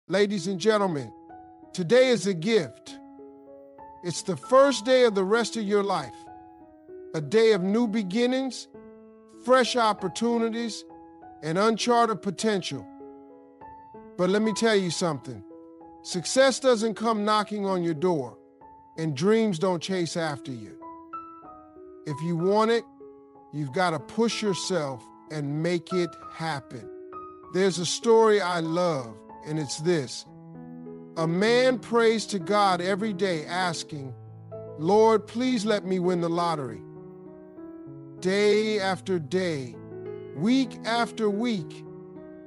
Ladies and gentlemen, today is a gift. It's the first day of the rest of your life, a day of new beginnings, fresh opportunities, and uncharted potential. But let me tell you something. Success doesn't come knocking on your door, and dreams don't chase after you. If you want it, you've got to push yourself and make it happen. There's a story I love, and it's this. A man prays to God every day asking, Lord, please let me win the lottery. Day after day, week after week,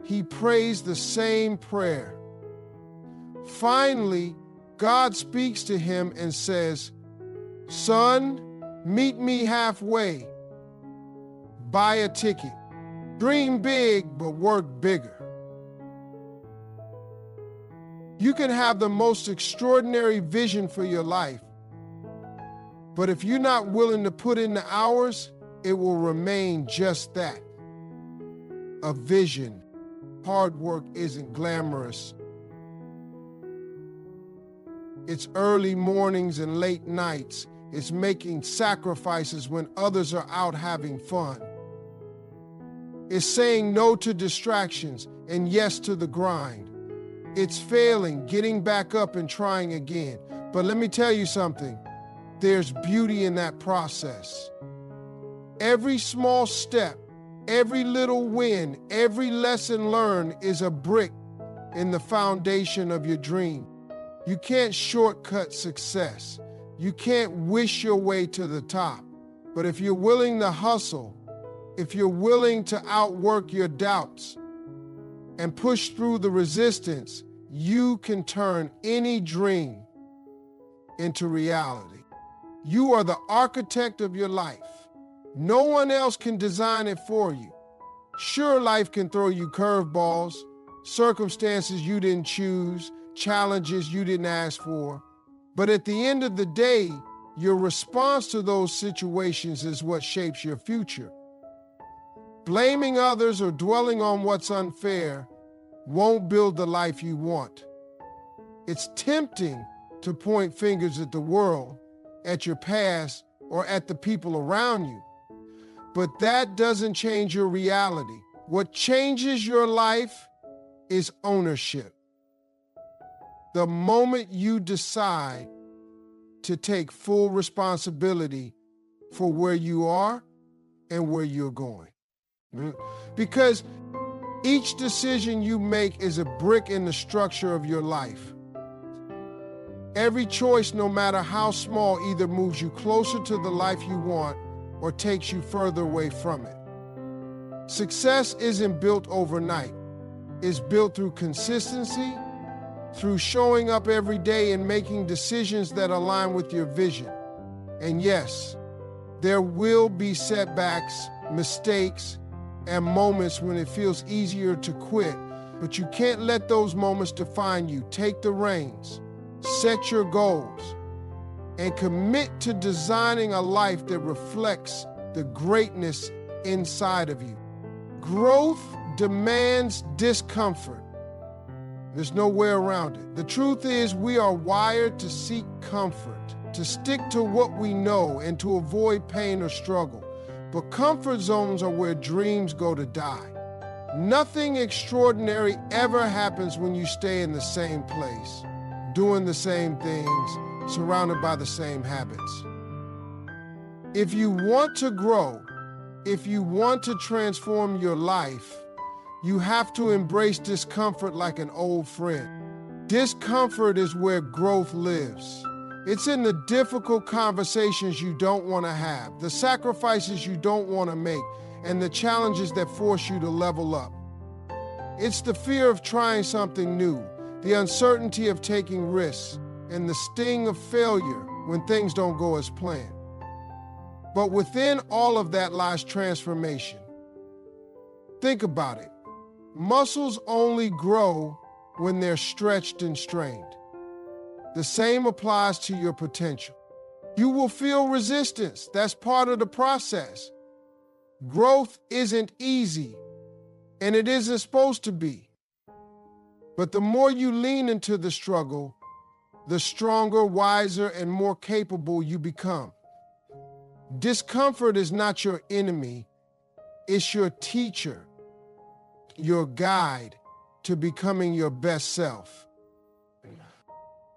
he prays the same prayer. Finally, God speaks to him and says, Son, meet me halfway. Buy a ticket. Dream big, but work bigger. You can have the most extraordinary vision for your life, but if you're not willing to put in the hours, it will remain just that. A vision. Hard work isn't glamorous. It's early mornings and late nights. It's making sacrifices when others are out having fun. It's saying no to distractions and yes to the grind. It's failing, getting back up and trying again. But let me tell you something. There's beauty in that process. Every small step, every little win, every lesson learned is a brick in the foundation of your dream. You can't shortcut success. You can't wish your way to the top. But if you're willing to hustle, if you're willing to outwork your doubts and push through the resistance, you can turn any dream into reality. You are the architect of your life. No one else can design it for you. Sure, life can throw you curveballs, circumstances you didn't choose, challenges you didn't ask for. But at the end of the day, your response to those situations is what shapes your future. Blaming others or dwelling on what's unfair won't build the life you want. It's tempting to point fingers at the world, at your past, or at the people around you. But that doesn't change your reality. What changes your life is ownership. The moment you decide to take full responsibility for where you are and where you're going. Because each decision you make is a brick in the structure of your life. Every choice, no matter how small, either moves you closer to the life you want or takes you further away from it. Success isn't built overnight. It's built through consistency, through showing up every day and making decisions that align with your vision. And yes, there will be setbacks, mistakes, and moments when it feels easier to quit, but you can't let those moments define you. Take the reins, set your goals, and commit to designing a life that reflects the greatness inside of you. Growth demands discomfort. There's no way around it. The truth is, we are wired to seek comfort, to stick to what we know, and to avoid pain or struggle. But comfort zones are where dreams go to die. Nothing extraordinary ever happens when you stay in the same place, doing the same things, surrounded by the same habits. If you want to grow, if you want to transform your life, you have to embrace discomfort like an old friend. Discomfort is where growth lives. It's in the difficult conversations you don't want to have, the sacrifices you don't want to make, and the challenges that force you to level up. It's the fear of trying something new, the uncertainty of taking risks, and the sting of failure when things don't go as planned. But within all of that lies transformation. Think about it. Muscles only grow when they're stretched and strained. The same applies to your potential. You will feel resistance. That's part of the process. Growth isn't easy, and it isn't supposed to be. But the more you lean into the struggle, the stronger, wiser, and more capable you become. Discomfort is not your enemy, it's your teacher, your guide to becoming your best self.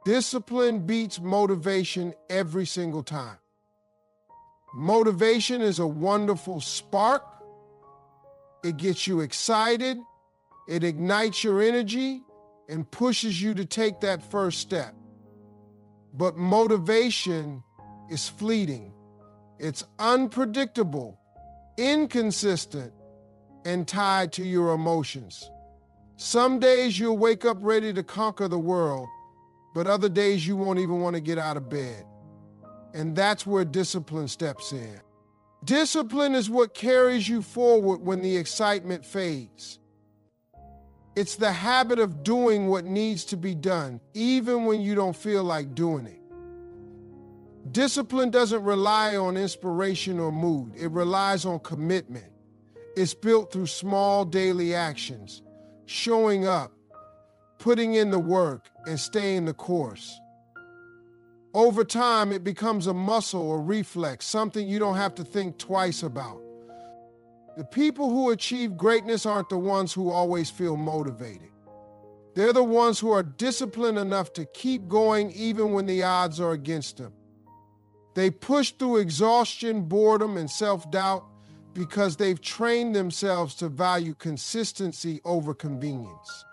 Discipline beats motivation every single time. Motivation is a wonderful spark. It gets you excited, it ignites your energy, and pushes you to take that first step. But motivation is fleeting. It's unpredictable, inconsistent, and tied to your emotions. Some days you'll wake up ready to conquer the world, but other days you won't even want to get out of bed. And that's where discipline steps in. Discipline is what carries you forward when the excitement fades. It's the habit of doing what needs to be done, even when you don't feel like doing it. Discipline doesn't rely on inspiration or mood. It relies on commitment. It's built through small daily actions, showing up, putting in the work, and staying the course. Over time, it becomes a muscle or reflex, something you don't have to think twice about. The people who achieve greatness aren't the ones who always feel motivated. They're the ones who are disciplined enough to keep going even when the odds are against them. They push through exhaustion, boredom, and self-doubt because they've trained themselves to value consistency over convenience.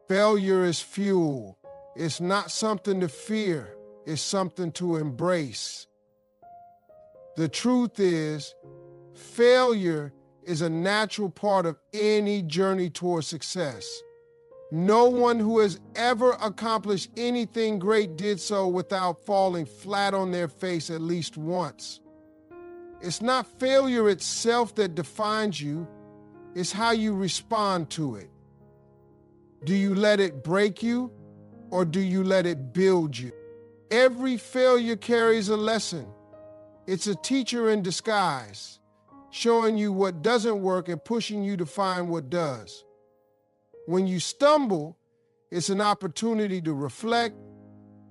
Failure is fuel. It's not something to fear. It's something to embrace. The truth is, failure is a natural part of any journey toward success. No one who has ever accomplished anything great did so without falling flat on their face at least once. It's not failure itself that defines you, it's how you respond to it. Do you let it break you, or do you let it build you? Every failure carries a lesson. It's a teacher in disguise, showing you what doesn't work and pushing you to find what does. When you stumble, it's an opportunity to reflect,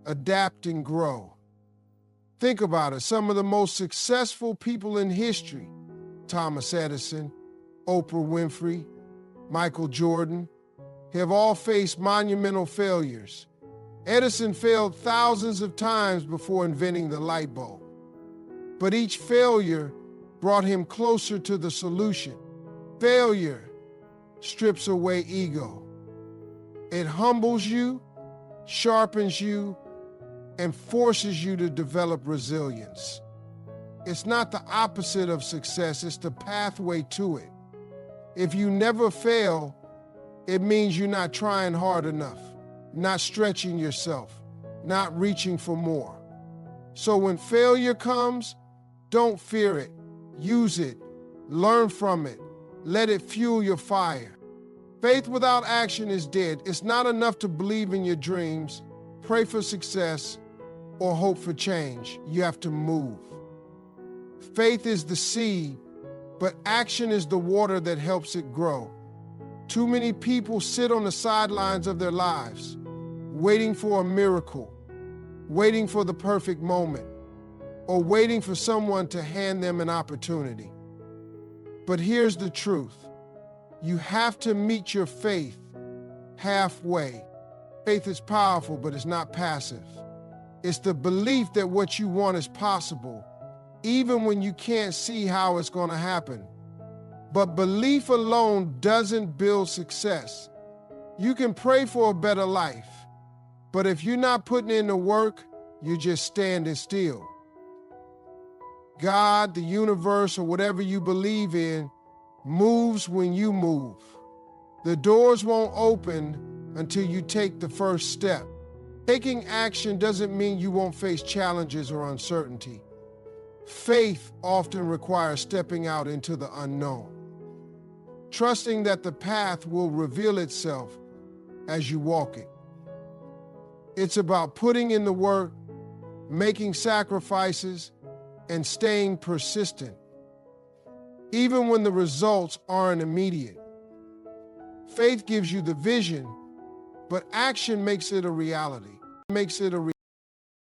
adapt, and grow. Think about it. Some of the most successful people in history, Thomas Edison, Oprah Winfrey, Michael Jordan, have all faced monumental failures. Edison failed thousands of times before inventing the light bulb. But each failure brought him closer to the solution. Failure strips away ego. It humbles you, sharpens you, and forces you to develop resilience. It's not the opposite of success, it's the pathway to it. If you never fail, it means you're not trying hard enough, not stretching yourself, not reaching for more. So when failure comes, don't fear it. Use it. Learn from it. Let it fuel your fire. Faith without action is dead. It's not enough to believe in your dreams, pray for success, or hope for change. You have to move. Faith is the seed, but action is the water that helps it grow. Too many people sit on the sidelines of their lives, waiting for a miracle, waiting for the perfect moment, or waiting for someone to hand them an opportunity. But here's the truth. You have to meet your faith halfway. Faith is powerful, but it's not passive. It's the belief that what you want is possible, even when you can't see how it's going to happen. But belief alone doesn't build success. You can pray for a better life, but if you're not putting in the work, you're just standing still. God, the universe, or whatever you believe in, moves when you move. The doors won't open until you take the first step. Taking action doesn't mean you won't face challenges or uncertainty. Faith often requires stepping out into the unknown, trusting that the path will reveal itself as you walk it. It's about putting in the work, making sacrifices, and staying persistent, even when the results aren't immediate. Faith gives you the vision, but action makes it a reality.